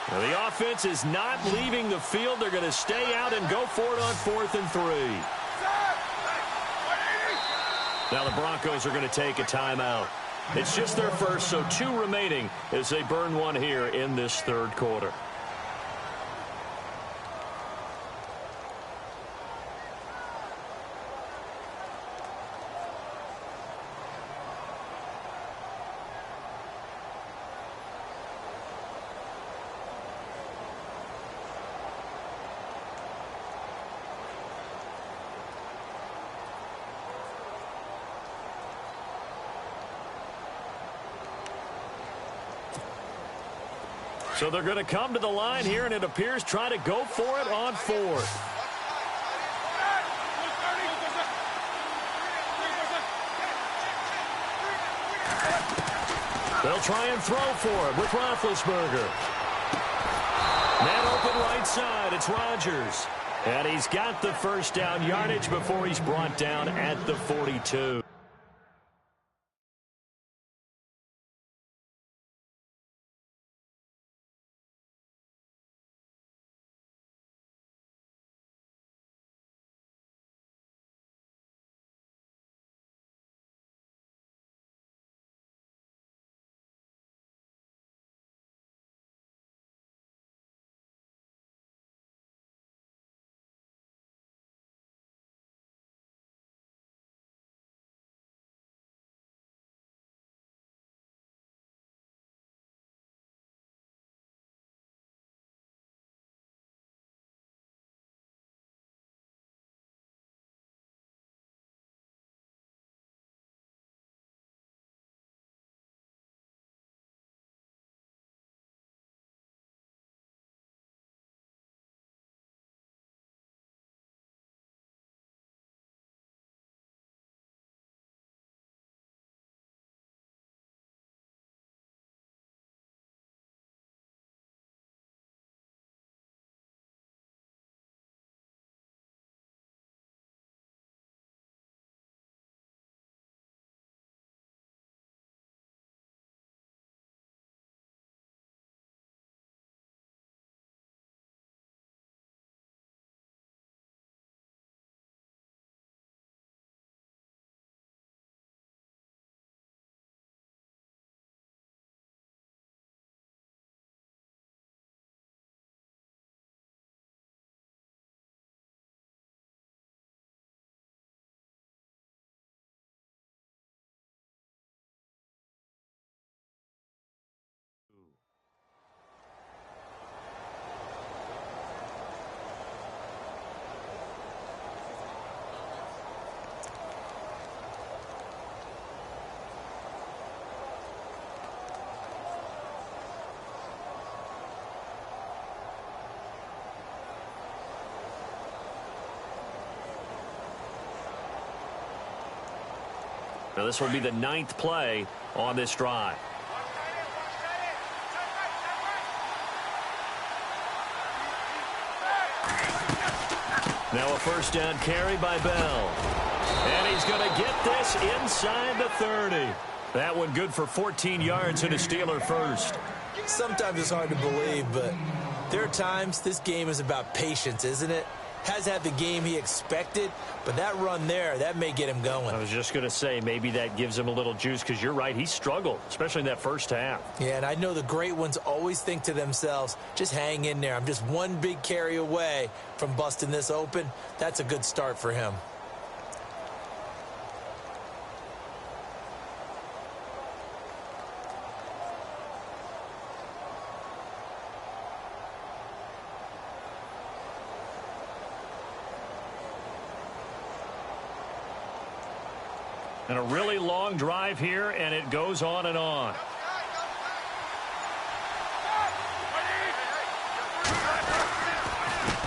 Now, the offense is not leaving the field. They're going to stay out and go for it on 4th and 3. Now the Broncos are going to take a timeout. It's just their first, so 2 remaining as they burn one here in this 3rd quarter. So they're going to come to the line here, and it appears try to go for it on 4th. They'll try and throw for it with Roethlisberger. Man open right side. It's Rodgers. And he's got the first down yardage before he's brought down at the 42. Now this will be the 9th play on this drive. Now a first down carry by Bell. And he's going to get this inside the 30. That one good for 14 yards and a Steeler first. Sometimes it's hard to believe, but there are times this game is about patience, isn't it? Has had the game he expected, but that run there, that may get him going. I was just going to say, maybe that gives him a little juice, because you're right, he struggled, especially in that first half. Yeah, and I know the great ones always think to themselves, just hang in there. I'm just one big carry away from busting this open. That's a good start for him. And a really long drive here, and it goes on and on.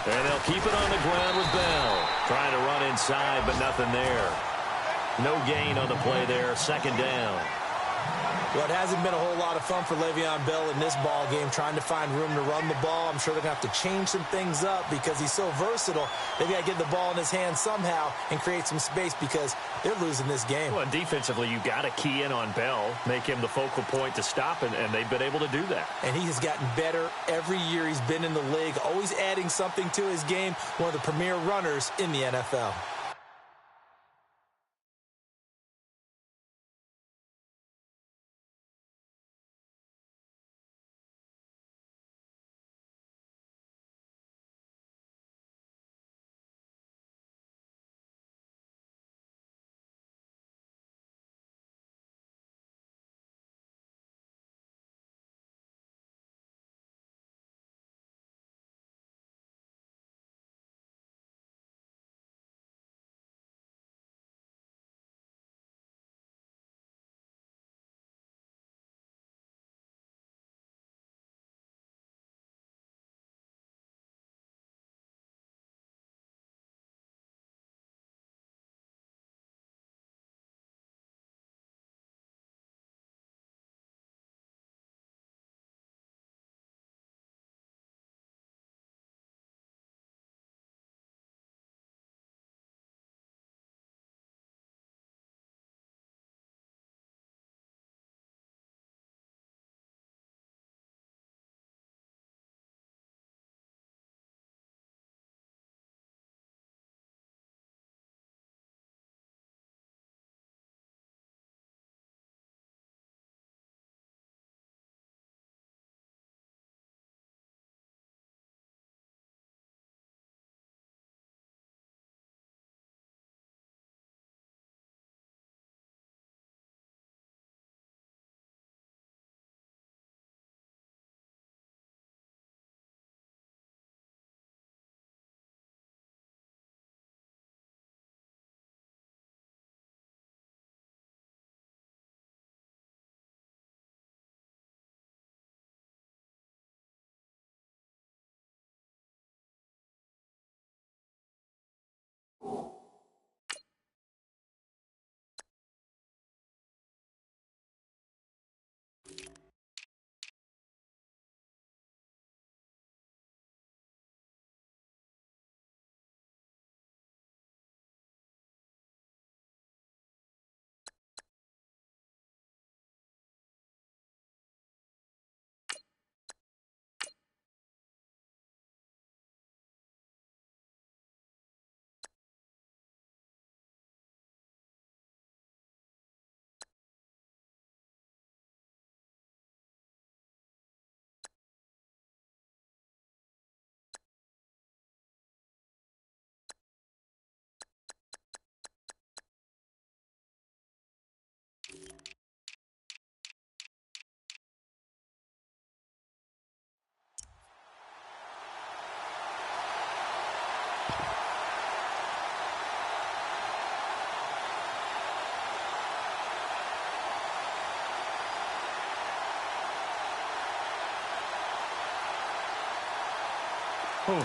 And they'll keep it on the ground with Bell. Trying to run inside, but nothing there. No gain on the play there. Second down. Well, it hasn't been a whole lot of fun for Le'Veon Bell in this ball game, trying to find room to run the ball. I'm sure they're going to have to change some things up because he's so versatile. They've got to get the ball in his hands somehow and create some space because they're losing this game. Well, defensively, you've got to key in on Bell, make him the focal point to stop, and they've been able to do that. And he has gotten better every year he's been in the league, always adding something to his game, one of the premier runners in the NFL.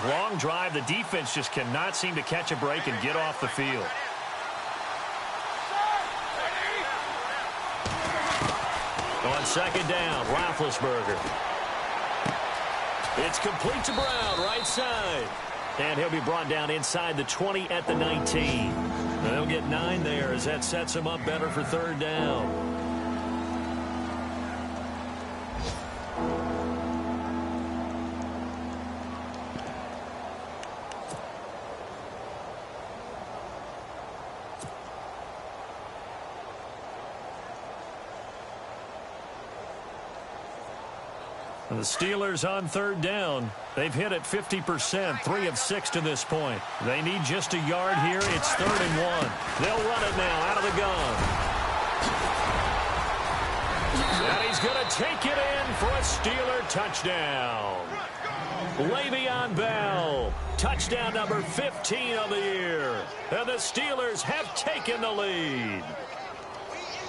Long drive. The defense just cannot seem to catch a break and get off the field. On second down, Roethlisberger. It's complete to Brown, right side. And he'll be brought down inside the 20 at the 19. They'll get 9 there as that sets him up better for third down. The Steelers on third down. They've hit it 50%, 3 of 6 to this point. They need just a yard here. It's 3rd and 1. They'll run it now out of the gun. And he's going to take it in for a Steeler touchdown. Le'Veon Bell, touchdown number 15 of the year. And the Steelers have taken the lead.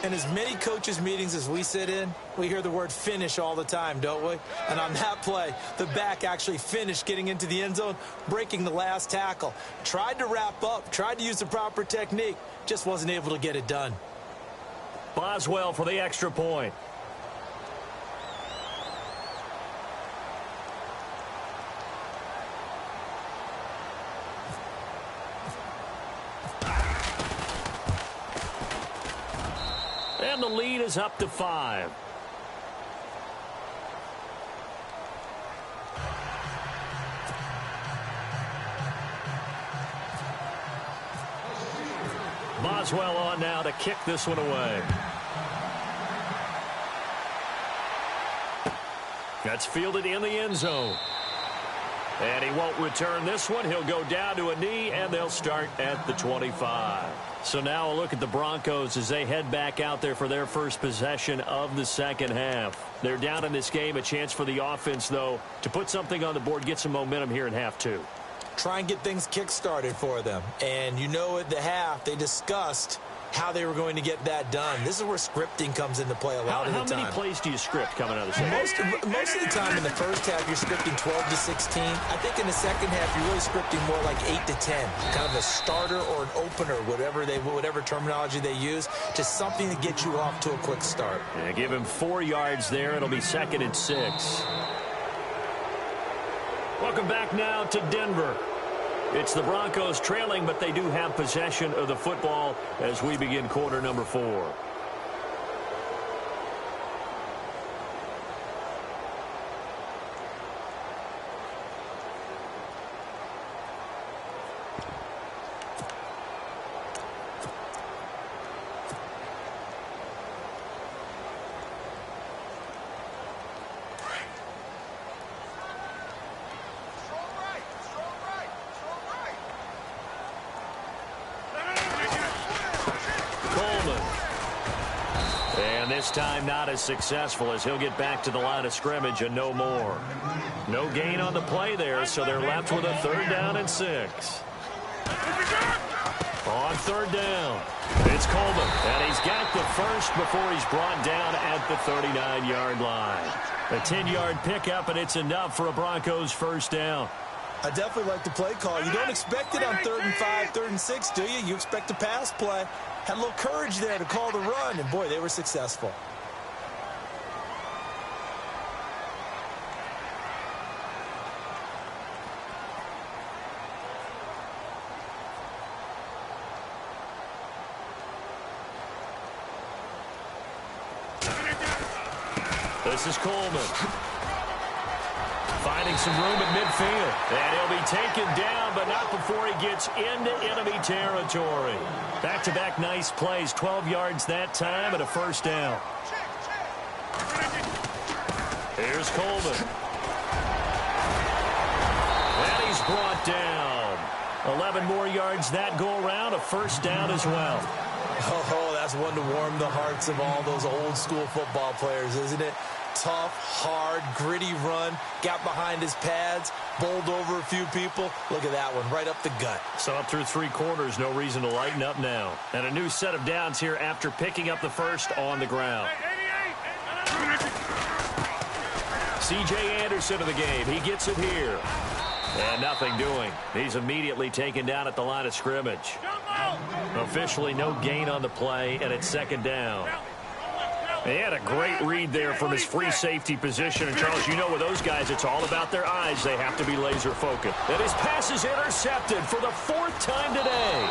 In as many coaches' meetings as we sit in, we hear the word finish all the time, don't we? And on that play, the back actually finished getting into the end zone, breaking the last tackle. Tried to wrap up, tried to use the proper technique, just wasn't able to get it done. Boswell for the extra point. And the lead is up to 5. Boswell on now to kick this one away. That's fielded in the end zone. And he won't return this one. He'll go down to a knee, and they'll start at the 25. So now a look at the Broncos as they head back out there for their first possession of the second half. They're down in this game. A chance for the offense, though, to put something on the board, get some momentum here in half 2. Try and get things kick-started for them. And you know at the half, they discussed how they were going to get that done. This is where scripting comes into play a lot of the time. How many plays do you script coming out of the second half? Most of the time in the first half, you're scripting 12 to 16. I think in the second half, you're really scripting more like 8 to 10. Kind of a starter or an opener, whatever terminology they use, just something to get you off to a quick start. Yeah, give him 4 yards there. It'll be 2nd and 6. Welcome back now to Denver. It's the Broncos trailing, but they do have possession of the football as we begin quarter number 4. This time not as successful as he'll get back to the line of scrimmage and no more. No gain on the play there, so they're left with a 3rd down and 6. On 3rd down, it's Coleman, and he's got the first before he's brought down at the 39-yard line. A 10-yard pickup, and it's enough for a Broncos first down. I definitely like the play call. You don't expect it on 3rd and 5, 3rd and 6, do you? You expect a pass play. Had a little courage there to call the run, and boy, they were successful. This is Coleman. Finding some room at midfield. And he'll be taken down, but not before he gets into enemy territory. Back-to-back nice plays. 12 yards that time and a first down. Here's Coleman. And he's brought down. 11 more yards that go around. A first down as well. Oh, that's one to warm the hearts of all those old-school football players, isn't it? Tough, hard, gritty run, got behind his pads, bowled over a few people. Look at that one, right up the gut. So up through 3 quarters, no reason to lighten up now. And a new set of downs here after picking up the first on the ground. C.J. Anderson of the game, he gets it here. And nothing doing. He's immediately taken down at the line of scrimmage. Officially no gain on the play, and it's 2nd down. He had a great read there from his free safety position. And, Charles, you know with those guys, it's all about their eyes. They have to be laser focused. And his pass is intercepted for the 4th time today.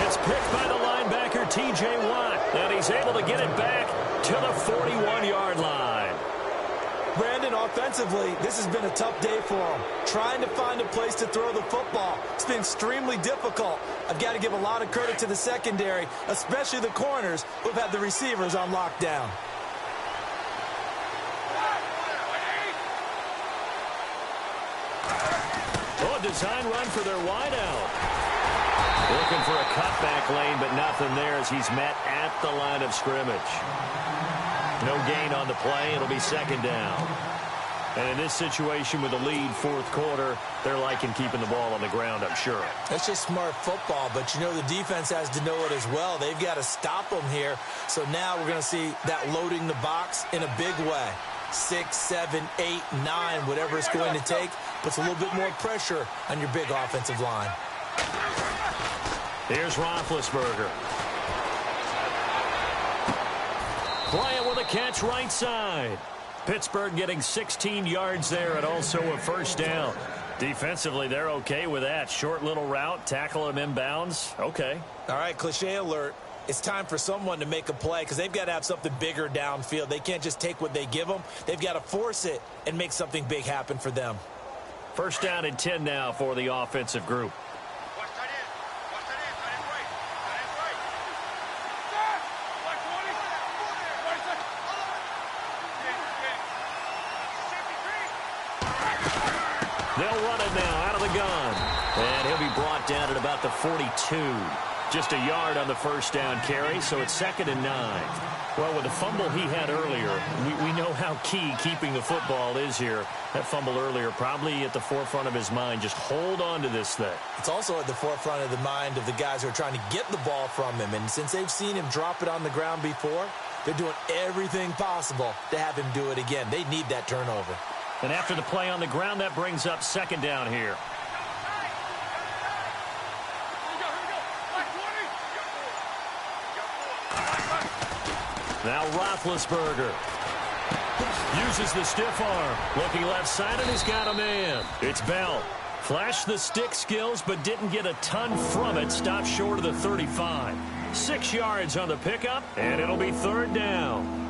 It's picked by the linebacker, T.J. Watt. And he's able to get it back to the 41-yard line. Brandon, offensively, this has been a tough day for him. Trying to find a place to throw the football. It's been extremely difficult. I've got to give a lot of credit to the secondary, especially the corners who've had the receivers on lockdown. Oh, a design run for their wideout. Looking for a cutback lane, but nothing there as he's met at the line of scrimmage. No gain on the play. It'll be 2nd down. And in this situation with the lead 4th quarter, they're liking keeping the ball on the ground, I'm sure. That's just smart football, but you know the defense has to know it as well. They've got to stop them here. So now we're going to see that loading the box in a big way. 6, 7, 8, 9, whatever it's going to take, puts a little bit more pressure on your big offensive line. Here's Roethlisberger. Bryant with a catch right side. Pittsburgh getting 16 yards there and also a first down. Defensively, they're okay with that. Short little route, tackle him inbounds. Okay. All right, cliche alert. It's time for someone to make a play because they've got to have something bigger downfield. They can't just take what they give them. They've got to force it and make something big happen for them. First down and 10 now for the offensive group. They'll run it now out of the gun. And he'll be brought down at about the 42. Just a yard on the first down carry, so it's 2nd and 9. Well, with the fumble he had earlier, we know how key keeping the football is here. That fumble earlier probably at the forefront of his mind. Just hold on to this thing. It's also at the forefront of the mind of the guys who are trying to get the ball from him. And since they've seen him drop it on the ground before, they're doing everything possible to have him do it again. They need that turnover. And after the play on the ground, that brings up 2nd down here. Now Roethlisberger uses the stiff arm. Looking left side, and he's got a man. It's Bell. Flashed the stick skills, but didn't get a ton from it. Stopped short of the 35. 6 yards on the pickup, and it'll be 3rd down.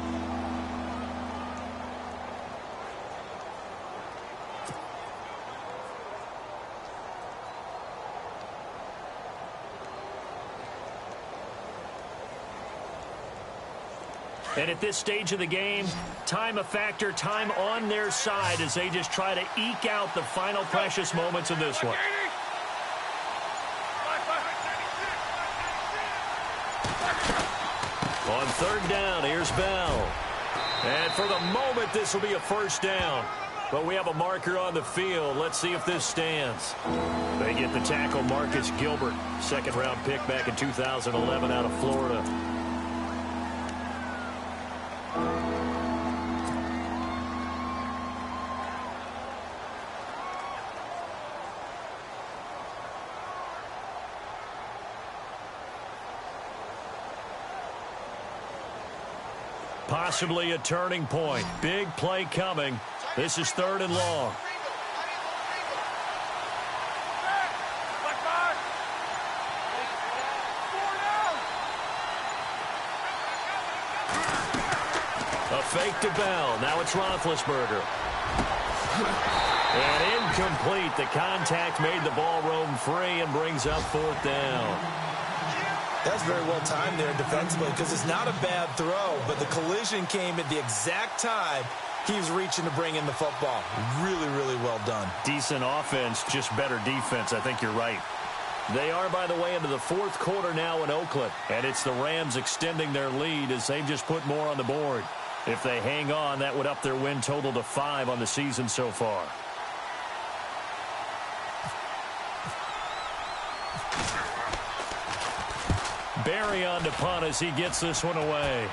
And at this stage of the game, time a factor, time on their side as they just try to eke out the final precious moments of this one. On 3rd down, here's Bell. And for the moment, this will be a first down. But we have a marker on the field. Let's see if this stands. They get the tackle, Marcus Gilbert. 2nd-round pick back in 2011 out of Florida. Possibly a turning point. Big play coming. This is 3rd and long. A fake to Bell. Now it's Roethlisberger. And incomplete. The contact made the ball roam free and brings up 4th down. That's very well timed there defensively because it's not a bad throw, but the collision came at the exact time he was reaching to bring in the football. Really, really well done. Decent offense, just better defense. I think you're right. They are, by the way, into the 4th quarter now in Oakland, and it's the Rams extending their lead as they've just put more on the board. If they hang on, that would up their win total to 5 on the season so far. Barry on to punt as he gets this one away.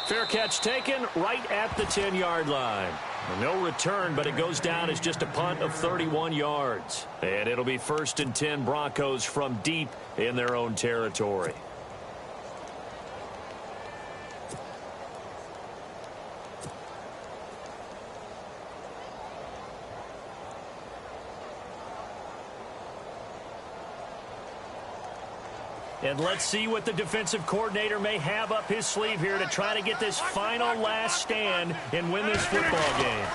Fair catch taken right at the 10-yard line. No return, but it goes down as just a punt of 31 yards. And it'll be 1st and 10 Broncos from deep in their own territory. And let's see what the defensive coordinator may have up his sleeve here to try to get this final last stand and win this football game.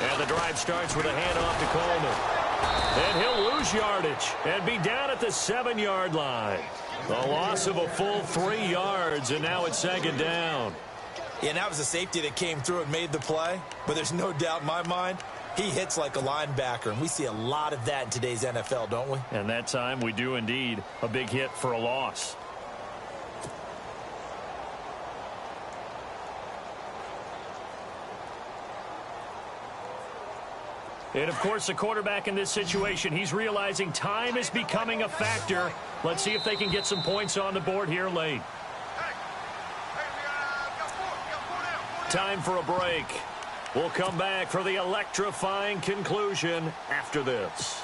And the drive starts with a handoff to Coleman. And he'll lose yardage and be down at the 7-yard line. The loss of a full 3 yards, and now it's 2nd down. Yeah, and that was a safety that came through and made the play. But there's no doubt in my mind, he hits like a linebacker, and we see a lot of that in today's NFL, don't we? And that time we do indeed. A big hit for a loss. And, of course, the quarterback in this situation, he's realizing time is becoming a factor. Let's see if they can get some points on the board here late. Time for a break. We'll come back for the electrifying conclusion after this.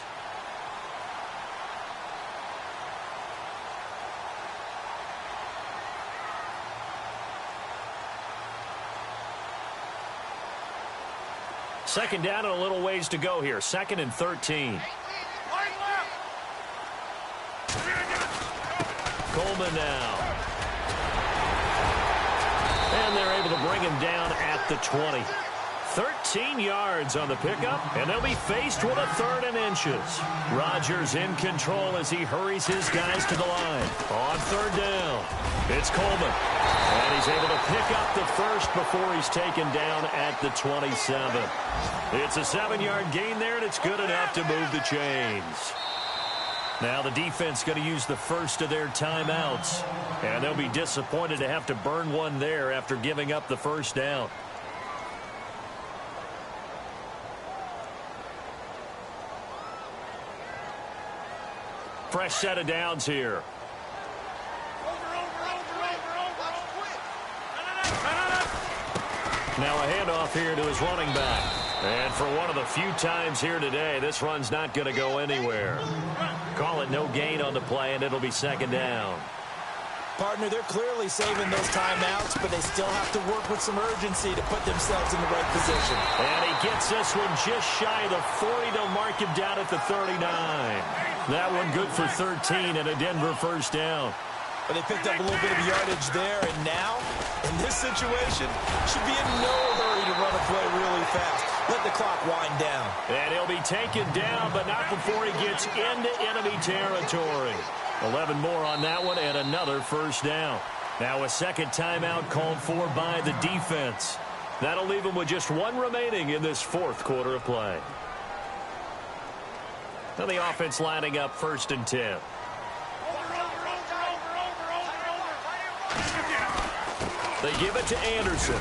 Second down and a little ways to go here. 2nd and 13. Coleman now. And they're able to bring him down at the 20. 13 yards on the pickup, and they'll be faced with a 3rd and inches. Rodgers in control as he hurries his guys to the line. On 3rd down, it's Coleman. And he's able to pick up the first before he's taken down at the 27. It's a 7-yard gain there, and it's good enough to move the chains. Now the defense going to use the first of their timeouts. And they'll be disappointed to have to burn one there after giving up the first down. Fresh set of downs here. Now a handoff here to his running back. And for one of the few times here today, this run's not going to go anywhere. Call it no gain on the play, and it'll be 2nd down. Partner, they're clearly saving those timeouts, but they still have to work with some urgency to put themselves in the right position. And he gets this one just shy of the 40 to mark him down at the 39. That one good for 13 and a Denver first down. But they picked up a little bit of yardage there, and now, in this situation, should be in no hurry to run a play really fast. Let the clock wind down. And he'll be taken down, but not before he gets into enemy territory. 11 more on that one, and another first down. Now a second timeout called for by the defense. That'll leave them with just one remaining in this 4th quarter of play. Now the offense lining up 1st and 10. They give it to Anderson.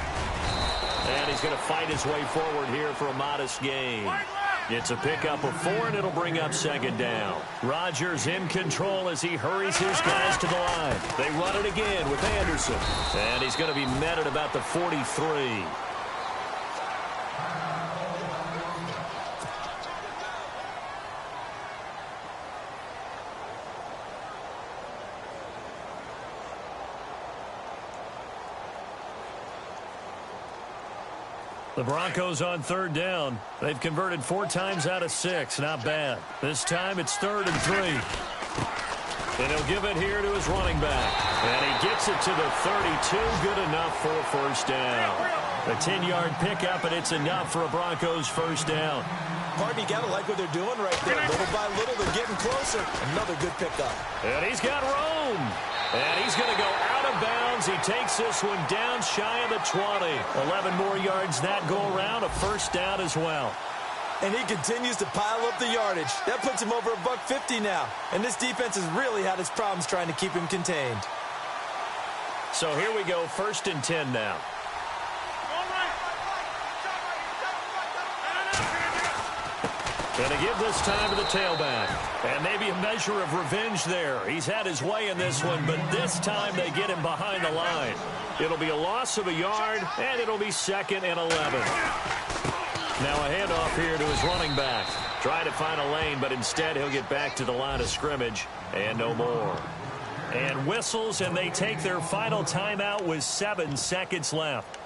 And he's going to fight his way forward here for a modest gain. It's a pickup of 4, and it'll bring up 2nd down. Rodgers in control as he hurries his guys to the line. They run it again with Anderson. And he's going to be met at about the 43. The Broncos on 3rd down. They've converted 4 times out of 6. Not bad. This time it's 3rd and 3. And he'll give it here to his running back. And he gets it to the 32. Good enough for a first down. A 10-yard pickup, and it's enough for a Broncos first down. Partner, you got to like what they're doing right there. Little by little, they're getting closer. Another good pickup. And he's got room. And he's going to go out of bounds. He takes this one down shy of the 20. 11 more yards that go around. A first down as well. And he continues to pile up the yardage. That puts him over $150 now. And this defense has really had its problems trying to keep him contained. So here we go, 1st and 10 now. Going to give this time to the tailback. And maybe a measure of revenge there. He's had his way in this one, but this time they get him behind the line. It'll be a loss of a yard, and it'll be 2nd and 11. Now a handoff here to his running back. Try to find a lane, but instead he'll get back to the line of scrimmage, and no more. And whistles, and they take their final timeout with 7 seconds left.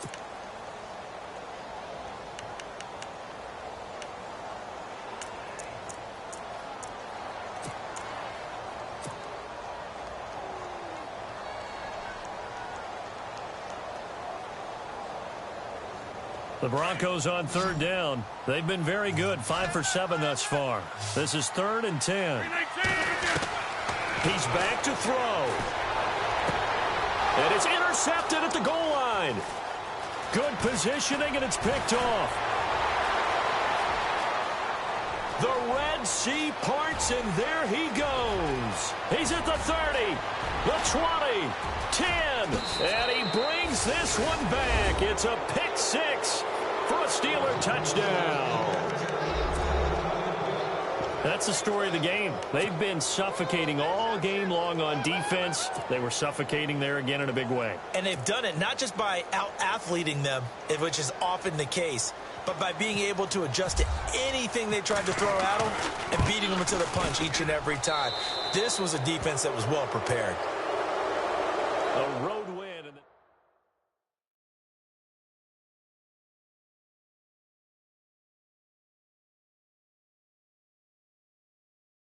The Broncos on 3rd down. They've been very good, 5 for 7 thus far. This is 3rd and 10. He's back to throw. And it's intercepted at the goal line. Good positioning, and it's picked off. The Red Sea parts, and there he goes. He's at the 30, the 20, 10, and he brings this one back. It's a pick 6 for a Steeler touchdown. That's the story of the game. They've been suffocating all game long on defense. They were suffocating there again in a big way. And they've done it not just by out-athleting them, which is often the case, but by being able to adjust to anything they tried to throw at them and beating them to the punch each and every time. This was a defense that was well prepared. A road